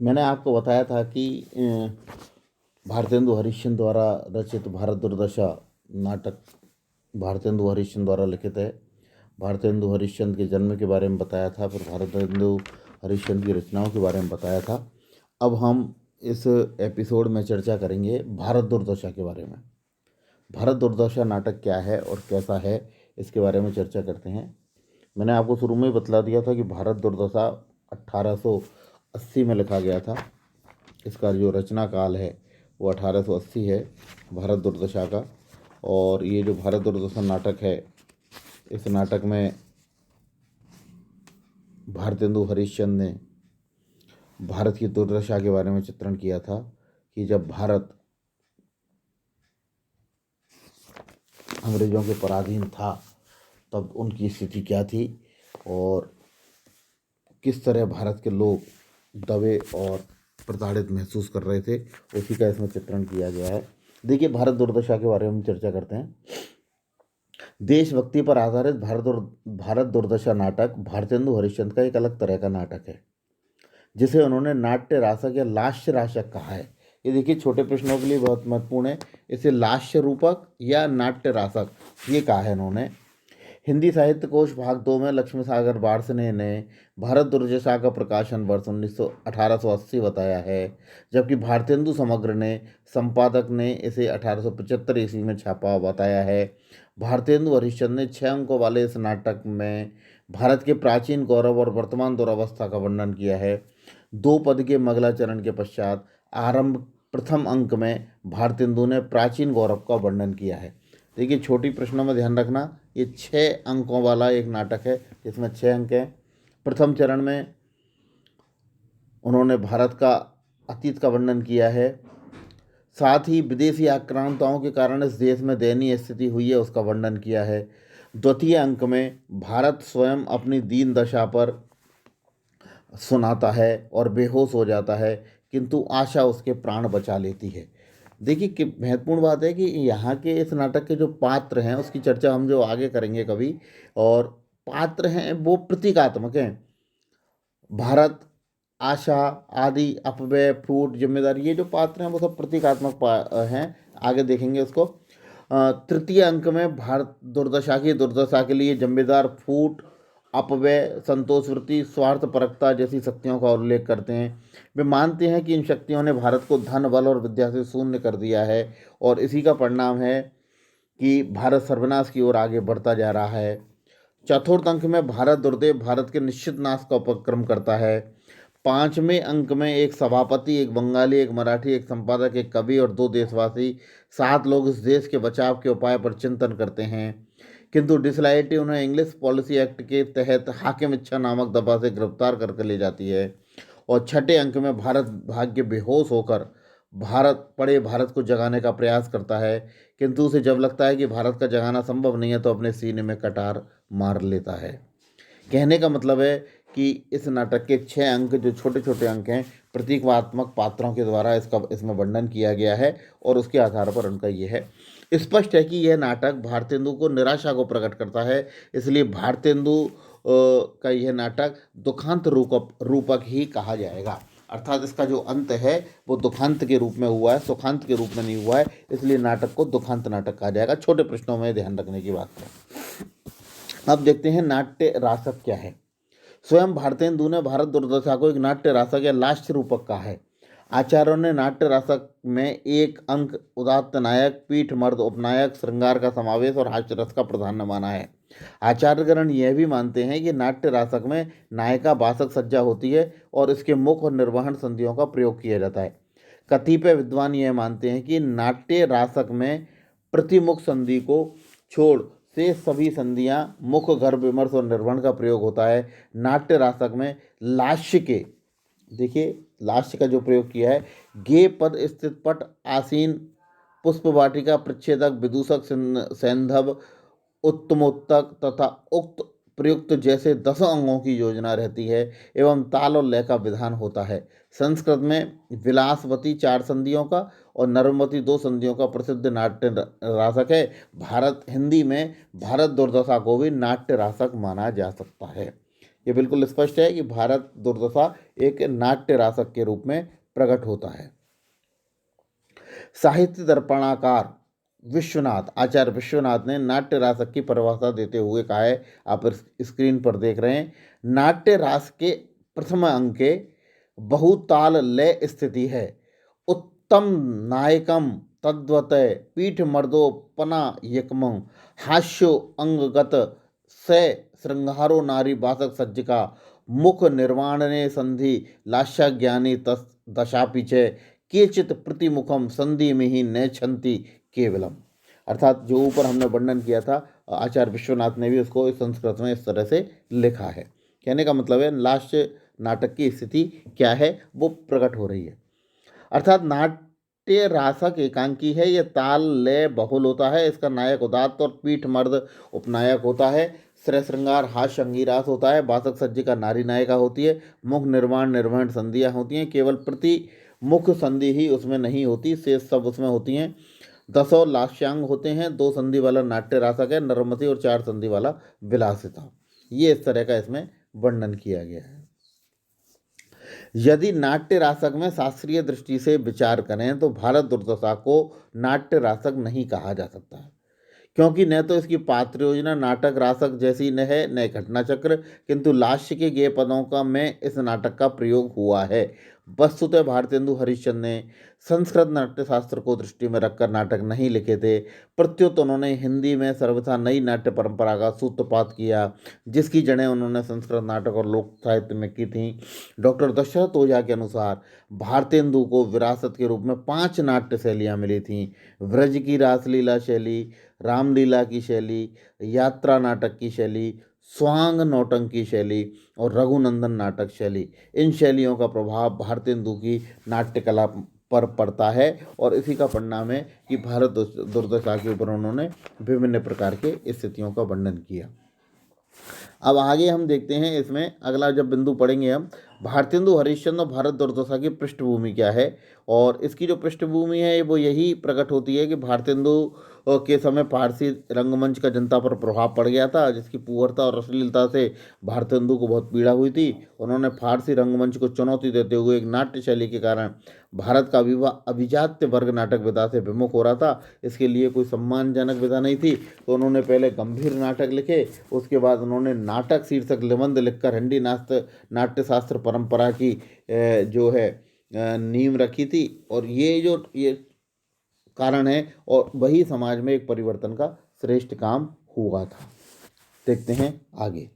मैंने आपको बताया था कि भारतेंदु हरिश्चंद्र द्वारा रचित भारत दुर्दशा नाटक भारतेंदु हरिश्चंद्र द्वारा लिखित है। भारतेंदु हरिश्चंद्र के जन्म के बारे में बताया था, फिर भारतेंदु हरिश्चंद्र की रचनाओं के बारे में बताया था। अब हम इस एपिसोड में चर्चा करेंगे भारत दुर्दशा के बारे में। भारत दुर्दशा नाटक क्या है और कैसा है, इसके बारे में चर्चा करते हैं। मैंने आपको शुरू में ही बतला दिया था कि भारत दुर्दशा 1880 में लिखा गया था। इसका जो रचना काल है वो 1880 है भारत दुर्दशा का। और ये जो भारत दुर्दशा नाटक है, इस नाटक में भारतेंदु हरिश्चंद्र ने भारत की दुर्दशा के बारे में चित्रण किया था कि जब भारत अंग्रेज़ों के पराधीन था तब उनकी स्थिति क्या थी और किस तरह भारत के लोग दबे और प्रताड़ित महसूस कर रहे थे, उसी का इसमें चित्रण किया गया है। देखिए, भारत दुर्दशा के बारे में हम चर्चा करते हैं। देशभक्ति पर आधारित भारत दुर्दशा नाटक भारतेंदु हरिश्चंद्र का एक अलग तरह का नाटक है, जिसे उन्होंने नाट्य रासक या लास्य रासक कहा है। ये देखिए, छोटे प्रश्नों के लिए बहुत महत्वपूर्ण है। इसे लास्य रूपक या नाट्य रासक ये कहा है इन्होंने। हिंदी साहित्य कोश भाग 2 में लक्ष्मी सागर बार्सने ने भारत दुर्दशा का प्रकाशन वर्ष 1880 बताया है, जबकि भारतेंदु समग्र ने संपादक ने इसे 1875 ईस्वी में छापा बताया है। भारतेंदु हरिश्चंद्र ने 6 अंकों वाले इस नाटक में भारत के प्राचीन गौरव और वर्तमान दुरावस्था का वर्णन किया है। 2 पद के मंगलाचरण के पश्चात आरंभ प्रथम अंक में भारतेंदु ने प्राचीन गौरव का वर्णन किया है। देखिए, छोटी प्रश्नों में ध्यान रखना, ये 6 अंकों वाला एक नाटक है जिसमें 6 अंक हैं। प्रथम चरण में उन्होंने भारत का अतीत का वर्णन किया है, साथ ही विदेशी आक्रांताओं के कारण इस देश में दयनीय स्थिति हुई है उसका वर्णन किया है। द्वितीय अंक में भारत स्वयं अपनी दीन दशा पर सुनाता है और बेहोश हो जाता है, किंतु आशा उसके प्राण बचा लेती है। देखिए, कि महत्वपूर्ण बात है कि यहाँ के इस नाटक के जो पात्र हैं उसकी चर्चा हम जो आगे करेंगे कभी, और पात्र हैं वो प्रतीकात्मक हैं। भारत, आशा, आदि, अपव्यय, फूट, जिम्मेदारी, ये जो पात्र हैं वो सब प्रतीकात्मक हैं। आगे देखेंगे उसको। तृतीय अंक में भारत दुर्दशा के लिए जिम्मेदार फूट, अपव्यय, संतोषवृत्ति, स्वार्थपरकता जैसी शक्तियों का उल्लेख करते हैं। वे मानते हैं कि इन शक्तियों ने भारत को धन, बल और विद्या से शून्य कर दिया है और इसी का परिणाम है कि भारत सर्वनाश की ओर आगे बढ़ता जा रहा है। चतुर्थ अंक में भारत दुर्देव भारत के निश्चित नाश का उपक्रम करता है। पांचवें अंक में एक सभापति, एक बंगाली, एक मराठी, एक संपादक, एक कवि और 2 देशवासी, 7 लोग इस देश के बचाव के उपाय पर चिंतन करते हैं, किंतु डिसलाइटी उन्हें इंग्लिश पॉलिसी एक्ट के तहत हाकिम इच्छा नामक दफा से गिरफ्तार करके ले जाती है। और छठे अंक में भारत भाग्य बेहोश होकर भारत को जगाने का प्रयास करता है, किंतु उसे जब लगता है कि भारत का जगाना संभव नहीं है तो अपने सीने में कटार मार लेता है। कहने का मतलब है कि इस नाटक के 6 अंक जो छोटे छोटे अंक हैं, प्रतीकात्मक पात्रों के द्वारा इसमें वर्णन किया गया है और उसके आधार पर उनका ये है। स्पष्ट है कि यह नाटक भारतेंदु को निराशा को प्रकट करता है, इसलिए भारतेंदु का यह नाटक दुखांत रूपक ही कहा जाएगा। अर्थात इसका जो अंत है वो दुखांत के रूप में हुआ है, सुखांत के रूप में नहीं हुआ है, इसलिए नाटक को दुखांत नाटक कहा जाएगा। छोटे प्रश्नों में ध्यान रखने की बात है। अब देखते हैं नाट्य रासक क्या है। स्वयं भारतेंदु ने भारत दुर्दशा को एक नाट्य रासक या लास्य रूपक कहा है। आचार्यों ने नाट्य रासक में एक अंक उदात्त नायक, पीठ मर्द उपनायक, श्रृंगार का समावेश और हास्य रस का प्राधान्य माना है। आचार्यगण यह भी मानते हैं कि नाट्य रासक में नायिका बासक सज्जा होती है और इसके मुख और निर्वहन संधियों का प्रयोग किया जाता है। कतिपय विद्वान यह मानते हैं कि नाट्य रासक में प्रतिमुख संधि को छोड़ से सभी संधियां मुख, गर्भ, विमर्श और निर्वहन का प्रयोग होता है। नाट्य रासक में लास्य के, देखिए लास्य का जो प्रयोग किया है, गे पद स्थित पट, आसीन, पुष्प वाटिका, प्रच्छेदक, विदूषक, सैंधव, उत्तमोत्तक तथा उक्त प्रयुक्त जैसे 10 अंगों की योजना रहती है एवं ताल और लय का विधान होता है। संस्कृत में विलासवती 4 संधियों का और नर्मवती 2 संधियों का प्रसिद्ध नाट्य रासक है। हिंदी में भारत दुर्दशा को भी नाट्य रासक माना जा सकता है। ये बिल्कुल स्पष्ट है कि भारत दुर्दशा एक नाट्य रासक के रूप में प्रकट होता है। साहित्य दर्पणाकार विश्वनाथ, आचार्य विश्वनाथ ने नाट्य रासक की परिभाषा देते हुए कहा है, आप स्क्रीन पर देख रहे हैं, नाट्य रास के प्रथम अंक के बहुताल लय स्थिति है, उत्तम नायकम तद्वतय पीठ मर्दोपना यकमं हास्यो अंगगत से श्रृंगारो नारी बासक सज्जिका मुख निर्वाणने संधि लास्याज्ञानी तस् दशापि च केचित प्रतिमुखम संधि में ही नेच्छन्ति केवलम। अर्थात जो ऊपर हमने वर्णन किया था, आचार्य विश्वनाथ ने भी उसको इस संस्कृत में इस तरह से लिखा है। कहने का मतलब है लास्य नाटक की स्थिति क्या है वो प्रकट हो रही है। अर्थात नाट्य रासक एकांकी है, ये ताल लय बहुल होता है, इसका नायक उदात्त और पीठ मर्द उपनायक होता है, श्रय श्रृंगार हास्य अंगिरास होता है, बासक सज्जिका नारी नायिका होती है, मुख निर्माण निर्वहन संधियाँ होती हैं, केवल प्रति मुख संधि ही उसमें नहीं होती, शेष सब उसमें होती हैं। 10 और लास्यांग होते हैं, 2 संधि वाला नाट्य रासक है नर्मति और 4 संधि वाला विलासिता। ये इस तरह का इसमें वर्णन किया गया है। यदि नाट्य रासक में शास्त्रीय दृष्टि से विचार करें तो भारत दुर्दशा को नाट्य रासक नहीं कहा जा सकता है, क्योंकि न तो इसकी पात्र योजना नाटक रासक जैसी न है न घटना चक्र, किंतु लास्य के गेय पदों का में इस नाटक का प्रयोग हुआ है। वस्तुतः भारतेंदु हरिश्चंद्र ने संस्कृत नाट्य शास्त्र को दृष्टि में रखकर नाटक नहीं लिखे थे, प्रत्युत उन्होंने हिंदी में सर्वथा नई नाट्य परंपरा का सूत्रपात किया, जिसकी जड़ें उन्होंने संस्कृत नाटक और लोक साहित्य में की थीं। डॉक्टर दशरथ ओझा के अनुसार भारतेंदु को विरासत के रूप में 5 नाट्य शैलियाँ मिली थीं। व्रज की रासलीला शैली, रामलीला की शैली, यात्रा नाटक की शैली, स्वांग नौटंकी शैली और रघुनंदन नाटक शैली। इन शैलियों का प्रभाव भारतेंदु की नाट्य कला पर पड़ता है और इसी का परिणाम है कि भारत दुर्दशा के ऊपर उन्होंने विभिन्न प्रकार के स्थितियों का वर्णन किया। अब आगे हम देखते हैं, इसमें अगला जब बिंदु पढ़ेंगे हम, भारतेंदु हरिश्चंद्र और भारत दुर्दशा की पृष्ठभूमि क्या है। और इसकी जो पृष्ठभूमि है वो यही प्रकट होती है कि भारतेंदु के समय फारसी रंगमंच का जनता पर प्रभाव पड़ गया था, जिसकी पुअरता और अश्लीलता से भारतेंदु को बहुत पीड़ा हुई थी। उन्होंने फारसी रंगमंच को चुनौती देते हुए एक नाट्य शैली के कारण भारत का अभिजात्य वर्ग नाटक विधा से विमुख हो रहा था, इसके लिए कोई सम्मानजनक विधा नहीं थी। तो उन्होंने पहले गंभीर नाटक लिखे, उसके बाद उन्होंने नाटक शीर्षक निबंध लिखकर हिंदी नाट्य शास्त्र परंपरा की जो है नींव रखी थी। और ये कारण है और वही समाज में एक परिवर्तन का श्रेष्ठ काम हुआ था। देखते हैं आगे।